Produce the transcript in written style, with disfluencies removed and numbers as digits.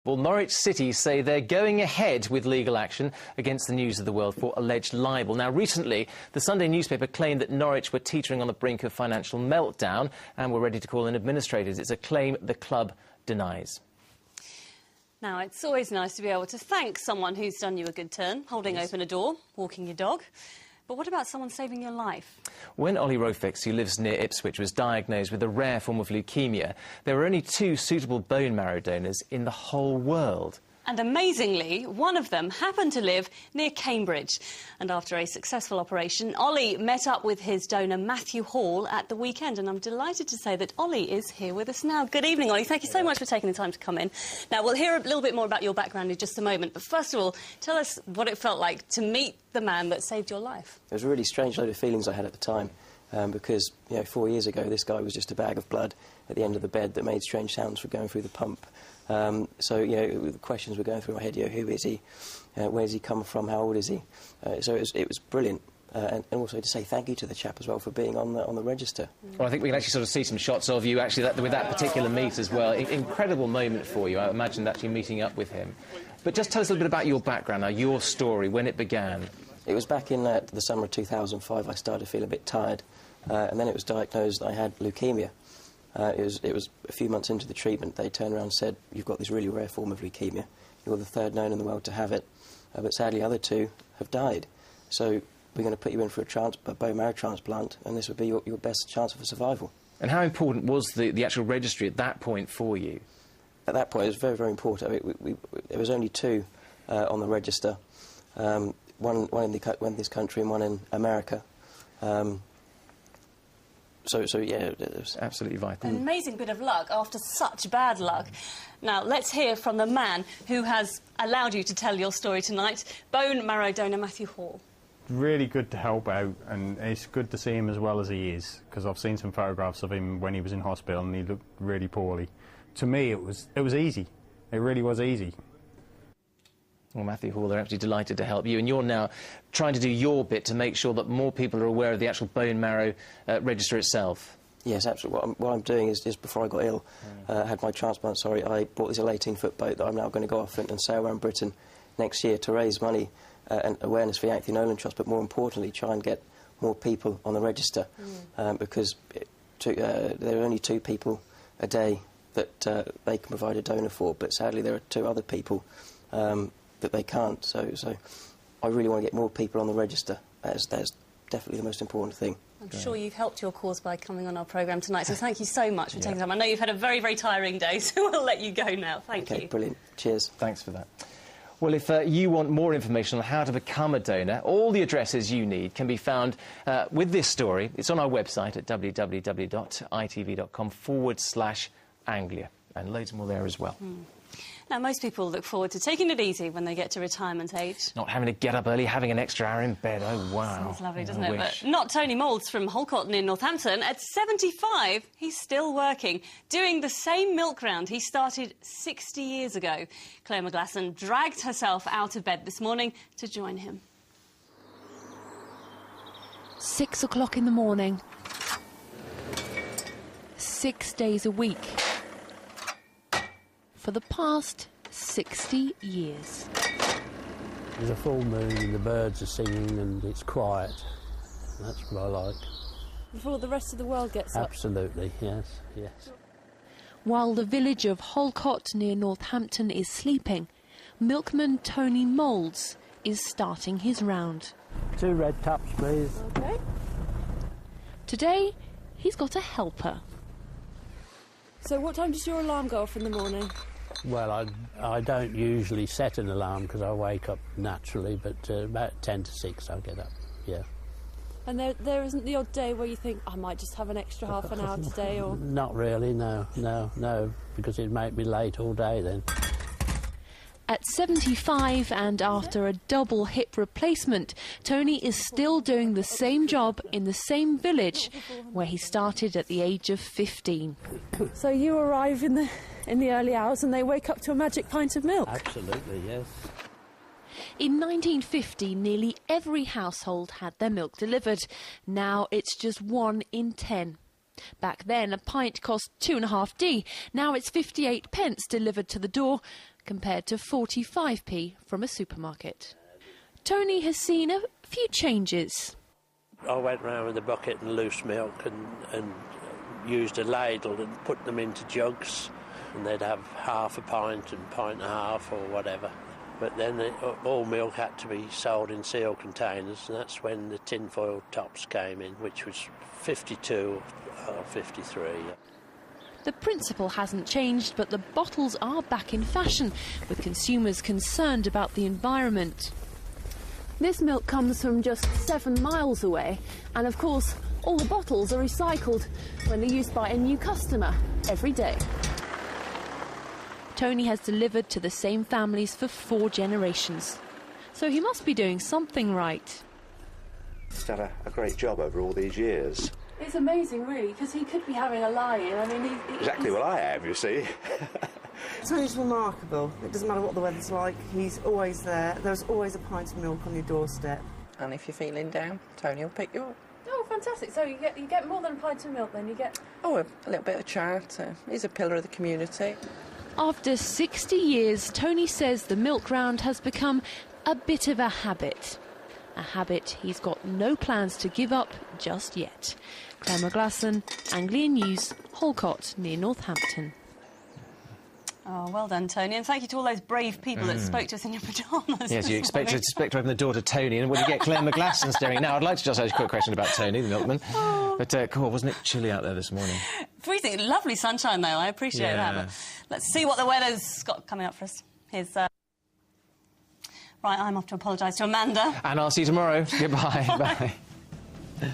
Well, Norwich City say they're going ahead with legal action against the News of the World for alleged libel. Now, recently, the Sunday newspaper claimed that Norwich were teetering on the brink of financial meltdown and were ready to call in administrators. It's a claim the club denies. Now, it's always nice to be able to thank someone who's done you a good turn, holding open a door, walking your dog. But what about someone saving your life? When Olly Rofix, who lives near Ipswich, was diagnosed with a rare form of leukemia, there were only 2 suitable bone marrow donors in the whole world. And amazingly, one of them happened to live near Cambridge. And after a successful operation, Olly met up with his donor, Matthew Hall, at the weekend. And I'm delighted to say that Olly is here with us now. Good evening, Olly. Thank you so much for taking the time to come in. Now, we'll hear a little bit more about your background in just a moment. But first of all, tell us what it felt like to meet the man that saved your life. It was a really strange load of feelings I had at the time. Because, 4 years ago, this guy was just a bag of blood at the end of the bed that made strange sounds for going through the pump. The questions were going through my head, who is he? Where does he come from? How old is he? So it was brilliant. And also to say thank you to the chap as well for being on the register. Well, I think we can actually sort of see some shots of you, actually, with that particular meet as well. Incredible moment for you, I imagined, actually meeting up with him. But just tell us a little bit about your background now, your story, when it began. It was back in the summer of 2005 I started to feel a bit tired. And then it was diagnosed that I had leukemia. It was a few months into the treatment. They turned around and said, you've got this really rare form of leukemia. You're the 3rd known in the world to have it. But sadly, the other 2 have died. So we're going to put you in for a bone marrow transplant, and this would be your best chance of survival. And how important was the actual registry at that point for you? At that point, it was very, very important. There was only 2 on the register, one in this country and one in America. So yeah, it was absolutely vital. An amazing bit of luck after such bad luck. Now, let's hear from the man who has allowed you to tell your story tonight, bone marrow donor Matthew Hall. Really good to help out, and it's good to see him as well as he is, because I've seen some photographs of him when he was in hospital and he looked really poorly. To me, it was easy. It really was easy. Well, Matthew Hall, they're absolutely delighted to help you, and you're now trying to do your bit to make sure that more people are aware of the actual bone marrow register itself. Yes, absolutely. What I'm doing is, just before I got ill, had my transplant, I bought this 18-foot boat that I'm now going to go off and sail around Britain next year to raise money and awareness for the Anthony Nolan Trust, but more importantly, try and get more people on the register, because there are only 2 people a day that they can provide a donor for, but sadly there are 2 other people that they can't. So I really want to get more people on the register. That's definitely the most important thing. I'm sure you've helped your cause by coming on our programme tonight, so thank you so much for taking time. I know you've had a very, very tiring day, so we'll let you go now. Thank you. Okay, brilliant. Cheers. Thanks for that. Well, if you want more information on how to become a donor, all the addresses you need can be found with this story. It's on our website at www.itv.com/Anglia, and loads more there as well. Now, most people look forward to taking it easy when they get to retirement age. Not having to get up early, having an extra hour in bed. Oh, wow. Sounds lovely, doesn't it? But not Tony Moulds from Holcot near Northampton. At 75, he's still working, doing the same milk round he started 60 years ago. Claire McGlasson dragged herself out of bed this morning to join him. 6 o'clock in the morning. 6 days a week. For the past 60 years. There's a full moon and the birds are singing and it's quiet. That's what I like. Before the rest of the world gets up? Absolutely, yes, yes. While the village of Holcot near Northampton is sleeping, milkman Tony Moulds is starting his round. 2 red taps, please. OK. Today, he's got a helper. So what time does your alarm go off in the morning? Well, I don't usually set an alarm because I wake up naturally, but about 10 to 6 I'll get up, yeah. And there isn't the odd day where you think, I might just have an extra half an hour today, or...? Not really, no, because it'd make me late all day then. At 75 and after a double hip replacement, Tony is still doing the same job in the same village where he started at the age of 15. So you arrive in the early hours and they wake up to a magic pint of milk? Absolutely, yes. In 1950, nearly every household had their milk delivered. Now it's just 1 in 10. Back then, a pint cost 2.5d. Now it's 58 pence delivered to the door, compared to 45p from a supermarket. Tony has seen a few changes. I went round with a bucket and loose milk and used a ladle and put them into jugs, and they'd have half a pint and pint and a half or whatever. But then all milk had to be sold in sealed containers, and that's when the tinfoil tops came in, which was 52 or 53. The principle hasn't changed, but the bottles are back in fashion, with consumers concerned about the environment. This milk comes from just 7 miles away, and of course all the bottles are recycled when they're used by a new customer every day. Tony has delivered to the same families for 4 generations, so he must be doing something right. He's done a great job over all these years. It's amazing, really, because he could be having a lie-in. I mean, exactly what I am, you see. Tony's remarkable. It doesn't matter what the weather's like, he's always there. There's always a pint of milk on your doorstep. And if you're feeling down, Tony will pick you up. Oh, fantastic. So you get more than a pint of milk, then? You get... Oh, a little bit of chat. He's a pillar of the community. After 60 years, Tony says the milk round has become a bit of a habit. A habit he's got no plans to give up just yet. Claire McGlasson, Anglia News, Holcot, near Northampton. Oh, well done, Tony, and thank you to all those brave people that spoke to us in your pyjamas. Yes, you expect to open the door to Tony, and when you get Claire McGlasson staring. Now, I'd like to just ask a quick question about Tony, the milkman. But, cool, wasn't it chilly out there this morning? Freezing. Lovely sunshine, though. I appreciate that. But let's see what the weather's got coming up for us. Here's... Right, I'm off to apologise to Amanda. And I'll see you tomorrow. Goodbye. Bye.